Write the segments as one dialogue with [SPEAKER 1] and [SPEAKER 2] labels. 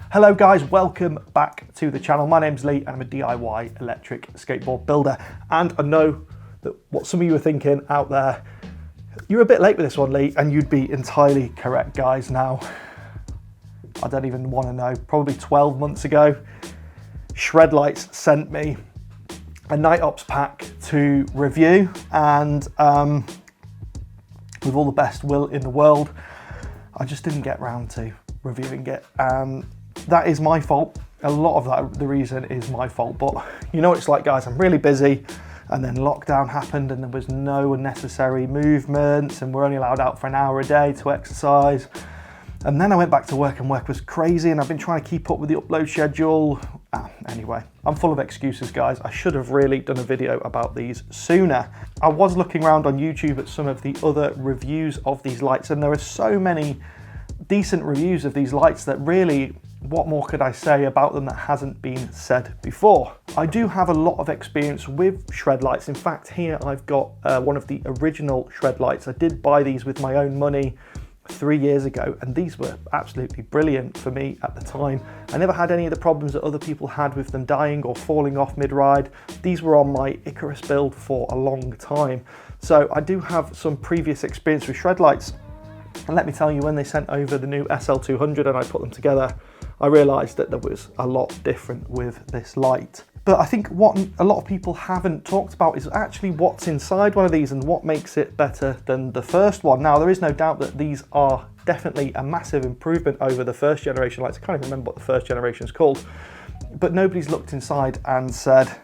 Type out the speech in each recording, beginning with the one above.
[SPEAKER 1] Hello guys, welcome back to the channel. My name's Lee and I'm a DIY electric skateboard builder. And I know that what some of you are thinking out there, you're a bit late with this one, Lee, and you'd be entirely correct, guys. Now, I don't even want to know, probably 12 months ago, Shredlights sent me a night ops pack to review, and with all the best will in the world, I just didn't get round to reviewing it. That is my fault. A lot of that, the reason is my fault, but you know what it's like, guys. I'm really busy, and then lockdown happened and there was no unnecessary movements, and we're only allowed out for an hour a day to exercise. And then I went back to work and work was crazy, and I've been trying to keep up with the upload schedule. Anyway, I'm full of excuses, guys. I should have really done a video about these sooner. I was looking around on YouTube at some of the other reviews of these lights, and there are so many decent reviews of these lights that really, what more could I say about them that hasn't been said before? I do have a lot of experience with Shredlights. In fact, here I've got one of the original Shredlights. I did buy these with my own money 3 years ago, and these were absolutely brilliant for me at the time. I never had any of the problems that other people had with them dying or falling off mid-ride. These were on my Icarus build for a long time. So I do have some previous experience with Shredlights. And let me tell you, when they sent over the new SL200 and I put them together, I realised that there was a lot different with this light. But I think what a lot of people haven't talked about is actually what's inside one of these and what makes it better than the first one. Now, there is no doubt that these are definitely a massive improvement over the first generation lights. I can't even remember what the first generation is called, but nobody's looked inside and said,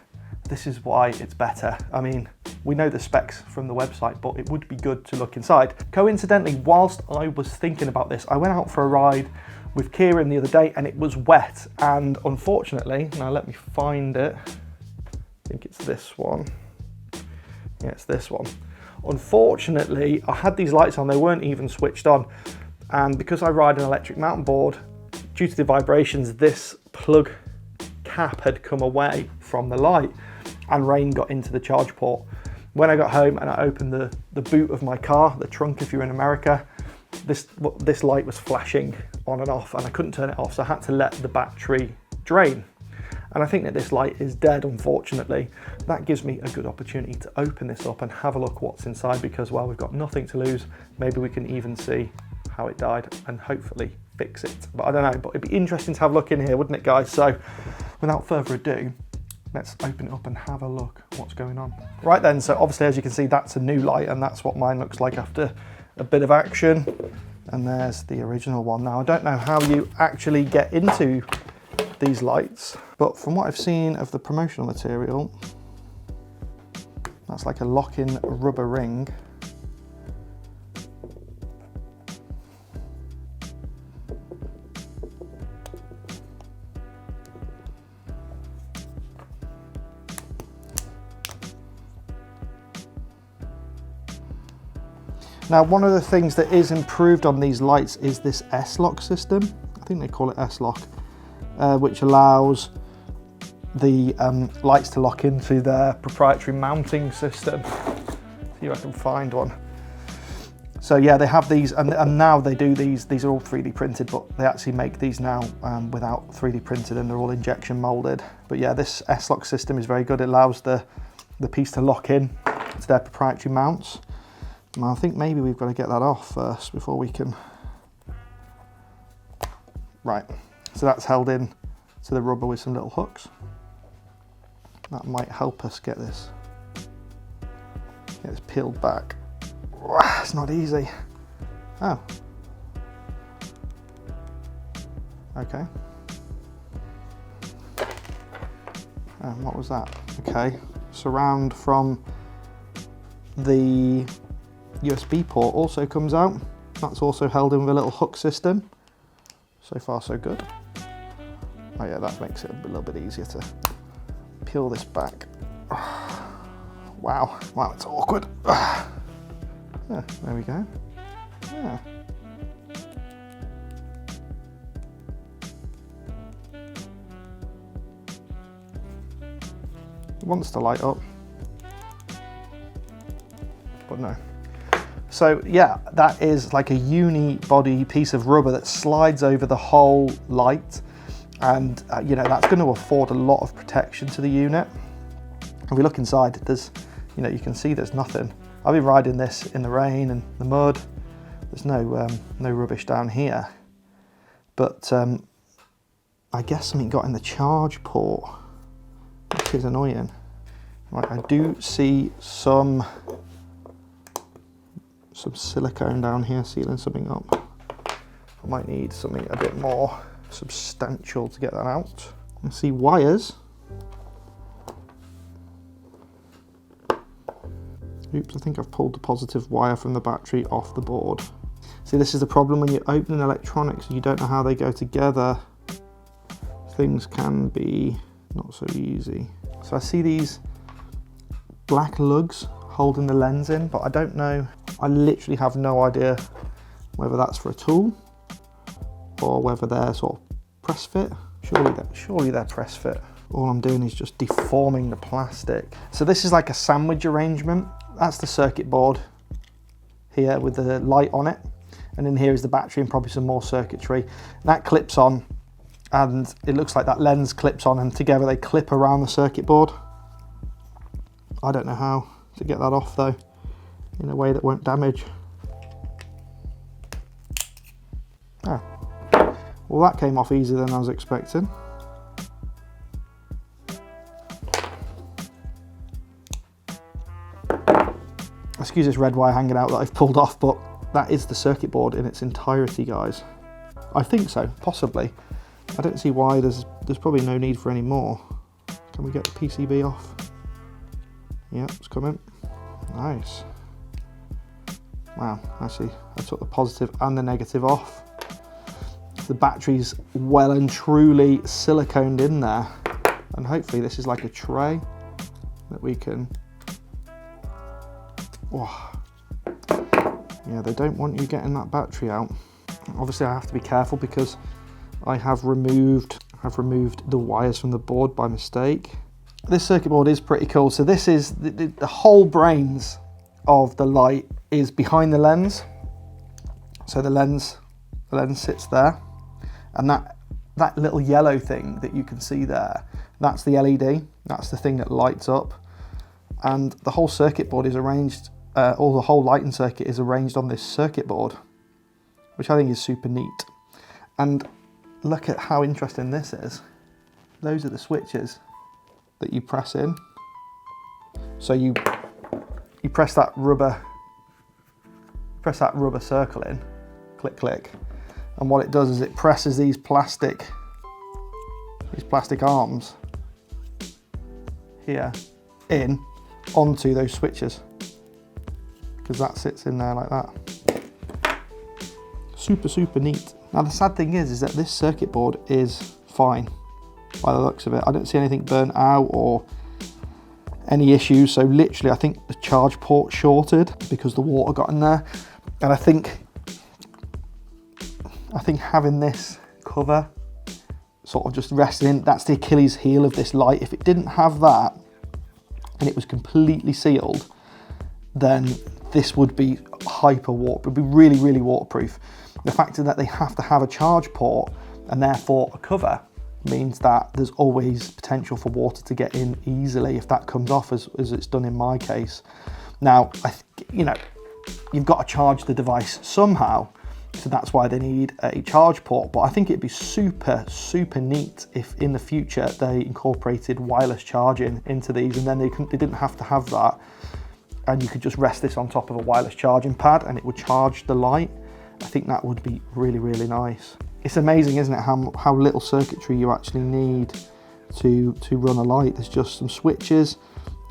[SPEAKER 1] this is why it's better. I mean, we know the specs from the website, but it would be good to look inside. Coincidentally, whilst I was thinking about this, I went out for a ride with Kieran the other day and it was wet. And unfortunately, now let me find it. I think it's this one. Yeah, it's this one. Unfortunately, I had these lights on, they weren't even switched on. And because I ride an electric mountain board, due to the vibrations, this plug cap had come away from the light and rain got into the charge port. When I got home and I opened the boot of my car, the trunk if you're in America, this light was flashing on and off and I couldn't turn it off, so I had to let the battery drain. And I think that this light is dead, unfortunately. That gives me a good opportunity to open this up and have a look what's inside, because, well, we've got nothing to lose. Maybe we can even see how it died and hopefully fix it. But I don't know, but it'd be interesting to have a look in here, wouldn't it, guys? So without further ado, let's open it up and have a look what's going on. Right then, so obviously, as you can see, that's a new light, and that's what mine looks like after a bit of action. And there's the original one. Now, I don't know how you actually get into these lights, but from what I've seen of the promotional material, that's like a lock-in rubber ring. Now, one of the things that is improved on these lights is this S-lock system. I think they call it S-lock, which allows the lights to lock into their proprietary mounting system. See if I can find one. So yeah, they have these, and now they do these. These are all 3D printed, but they actually make these now without 3D printed, and they're all injection molded. But yeah, this S-lock system is very good. It allows the piece to lock in to their proprietary mounts. Now, I think maybe we've got to get that off first before we can. Right, so that's held in to the rubber with some little hooks. That might help us get this peeled back. It's not easy. Oh. Okay. What was that? Okay, surround from the USB port also comes out. That's also held in with a little hook system. So far, so good. Oh yeah, that makes it a little bit easier to peel this back. Wow, it's awkward. Yeah, there we go. Yeah. It wants to light up, but no. So yeah, that is like a uni body piece of rubber that slides over the whole light. And you know, that's going to afford a lot of protection to the unit. If we look inside, there's, you know, you can see there's nothing. I've been riding this in the rain and the mud. There's no rubbish down here. But I guess something got in the charge port, which is annoying. Right, I do see some silicone down here sealing something up. I might need something a bit more substantial to get that out. I see wires. Oops, I think I've pulled the positive wire from the battery off the board. See, this is the problem when you're opening electronics and you don't know how they go together. Things can be not so easy. So I see these black lugs holding the lens in, but I don't know. I literally have no idea whether that's for a tool or whether they're sort of press fit. Surely they're press fit. All I'm doing is just deforming the plastic. So this is like a sandwich arrangement. That's the circuit board here with the light on it. And in here is the battery and probably some more circuitry. That clips on, and it looks like that lens clips on, and together they clip around the circuit board. I don't know how to get that off though, in a way that won't damage. Oh. Well, that came off easier than I was expecting. Excuse this red wire hanging out that I've pulled off, but that is the circuit board in its entirety, guys. I think so, possibly. I don't see why there's probably no need for any more. Can we get the PCB off? Yeah, it's coming. Nice. Wow, I see. I took the positive and the negative off. The battery's well and truly siliconed in there. And hopefully this is like a tray that we can... Oh. Yeah, they don't want you getting that battery out. Obviously I have to be careful because I have removed the wires from the board by mistake. This circuit board is pretty cool. So this is the whole brains of the light is behind the lens. So the lens sits there, and that little yellow thing that you can see there, that's the LED. That's the thing that lights up, and the whole circuit board is arranged. Or the whole lighting circuit is arranged on this circuit board, which I think is super neat. And look at how interesting this is. Those are the switches that you press in. So you press that rubber circle in, click, click, and what it does is it presses these plastic arms here in onto those switches, because that sits in there like that. Super neat. Now the sad thing is that this circuit board is fine by the looks of it. I don't see anything burnt out or any issues. So literally I think the charge port shorted because the water got in there. And I think having this cover sort of just resting in, that's the Achilles heel of this light. If it didn't have that and it was completely sealed, then this would be would be really waterproof. The fact that they have to have a charge port and therefore a cover means that there's always potential for water to get in easily if that comes off, as it's done in my case. Now, you know, you've got to charge the device somehow, so that's why they need a charge port. But I think it'd be super neat if in the future they incorporated wireless charging into these, and then they didn't have to have that, and you could just rest this on top of a wireless charging pad and it would charge the light. I think that would be really nice. It's amazing, isn't it, how little circuitry you actually need to run a light. There's just some switches,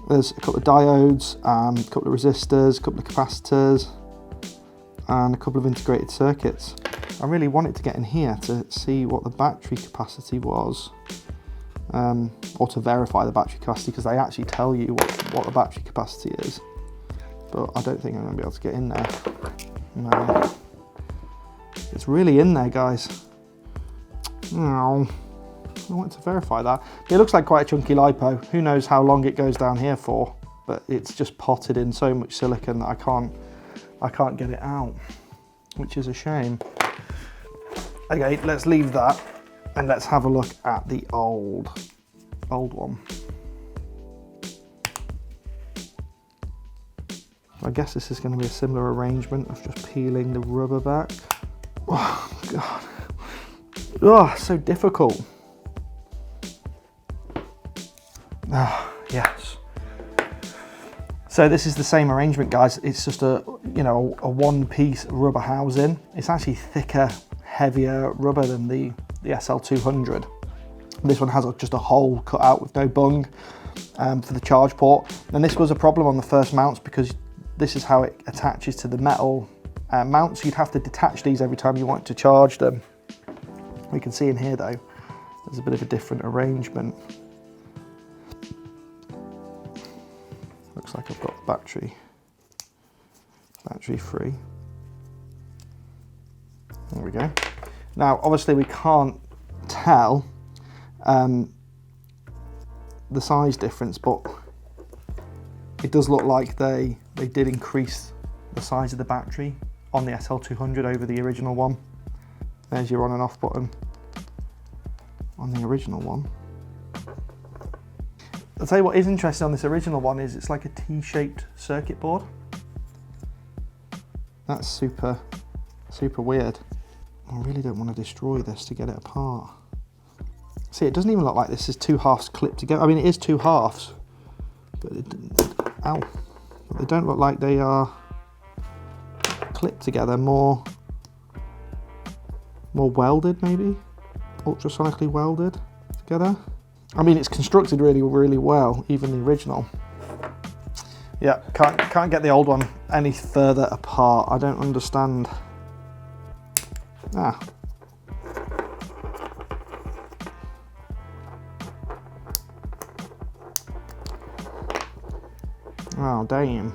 [SPEAKER 1] there's a couple of diodes, a couple of resistors, a couple of capacitors, and a couple of integrated circuits. I really wanted to get in here to see what the battery capacity was, or to verify the battery capacity, because they actually tell you what the battery capacity is. But I don't think I'm going to be able to get in there. No. It's really in there, guys. No. I want to verify that. It looks like quite a chunky lipo. Who knows how long it goes down here for, but it's just potted in so much silicone that I can't get it out, which is a shame. Okay, let's leave that. And let's have a look at the old one. I guess this is going to be a similar arrangement of just peeling the rubber back. Oh, God. Oh, so difficult. Ah, yes. So this is the same arrangement, guys. It's just a one-piece rubber housing. It's actually thicker, heavier rubber than the SL200. This one has just a hole cut out with no bung for the charge port. And this was a problem on the first mounts because this is how it attaches to the metal mounts. You'd have to detach these every time you want to charge them. We can see in here though, there's a bit of a different arrangement. Looks like I've got battery free. There we go. Now, obviously we can't tell the size difference, but it does look like they did increase the size of the battery on the SL200 over the original one. There's your on and off button on the original one. I'll tell you what is interesting on this original one is it's like a T-shaped circuit board. That's super weird. I really don't want to destroy this to get it apart. See, it doesn't even look like this is two halves clipped together. I mean, it is two halves, but but they don't look like they are clipped together, more welded maybe, ultrasonically welded together. I mean, it's constructed really well, even the original. Yeah, can't get the old one any further apart. I don't understand. Ah. Oh, damn.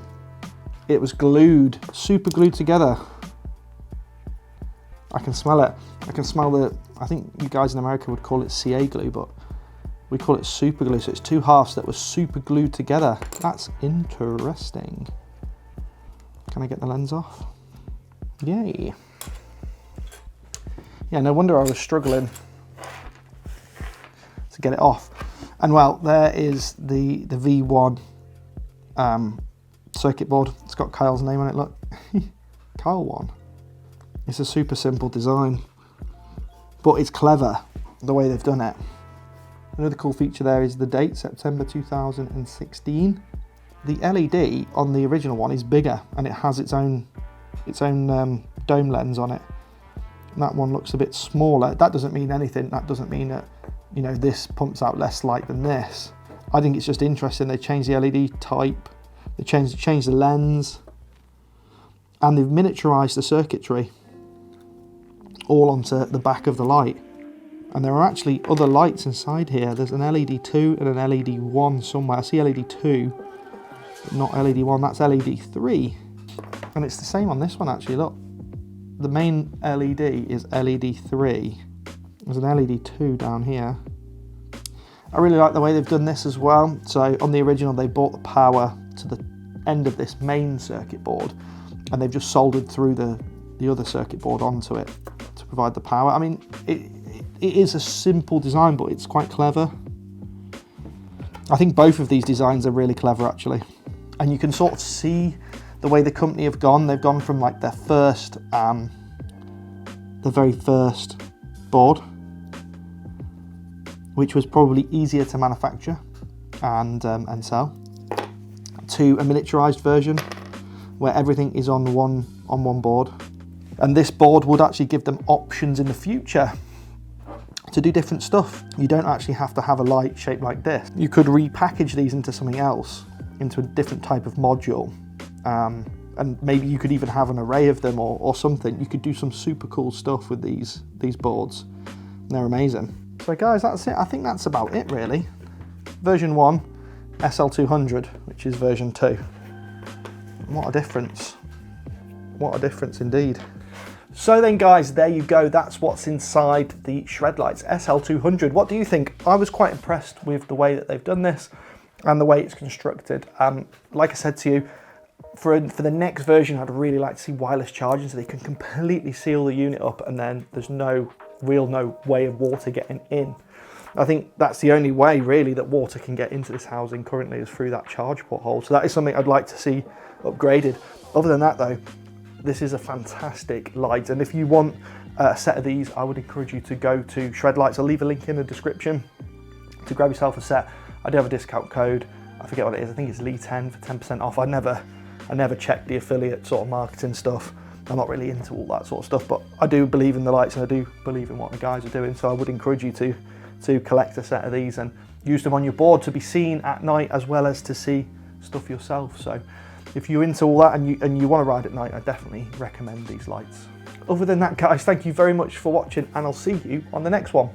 [SPEAKER 1] It was glued, super glued together. I can smell it. I can smell I think you guys in America would call it CA glue, but we call it super glue. So it's two halves that were super glued together. That's interesting. Can I get the lens off? Yay. Yeah, no wonder I was struggling to get it off. And well, there is the V1 circuit board. It's got Kyle's name on it, look. Kyle one. It's a super simple design, but it's clever the way they've done it. Another cool feature there is the date, September 2016. The LED on the original one is bigger and it has its own dome lens on it. And that one looks a bit smaller. That doesn't mean anything. That doesn't mean that, you know, this pumps out less light than this. I think it's just interesting. They changed the LED type, they changed the lens, and they've miniaturized the circuitry all onto the back of the light. And there are actually other lights inside here. There's an LED 2 and an LED 1 somewhere. I see LED 2, but not LED 1, that's LED 3. And it's the same on this one actually, look. The main LED is LED 3. There's an LED 2 down here. I really like the way they've done this as well. So on the original, they brought the power to the end of this main circuit board, and they've just soldered through the other circuit board onto it to provide the power. I mean, it is a simple design, but it's quite clever. I think both of these designs are really clever actually. And you can sort of see the way the company have gone. They've gone from like their first, the very first board, which was probably easier to manufacture and sell, to a miniaturized version where everything is on one board. And this board would actually give them options in the future to do different stuff. You don't actually have to have a light shaped like this. You could repackage these into something else, into a different type of module. And maybe you could even have an array of them or something. You could do some super cool stuff with these boards. They're amazing. So guys, that's it. I think that's about it really. Version 1, SL200, which is version 2. What a difference. What a difference indeed. So then guys, there you go. That's what's inside the Shredlights SL200. What do you think? I was quite impressed with the way that they've done this and the way it's constructed. Like I said to you, for the next version, I'd really like to see wireless charging so they can completely seal the unit up and then there's no no way of water getting in. I think that's the only way really that water can get into this housing currently, is through that charge port hole. So that is something I'd like to see upgraded. Other than that though, this is a fantastic light, and if you want a set of these, I would encourage you to go to Shredlights. I'll leave a link in the description to grab yourself a set. I do have a discount code, I forget what it is, I think it's Lee10 for 10% off. I never check the affiliate sort of marketing stuff. I'm not really into all that sort of stuff, but I do believe in the lights and I do believe in what the guys are doing, so I would encourage you to collect a set of these and use them on your board to be seen at night as well as to see stuff yourself. So if you're into all that and you want to ride at night, I definitely recommend these lights. Other than that guys, thank you very much for watching, and I'll see you on the next one.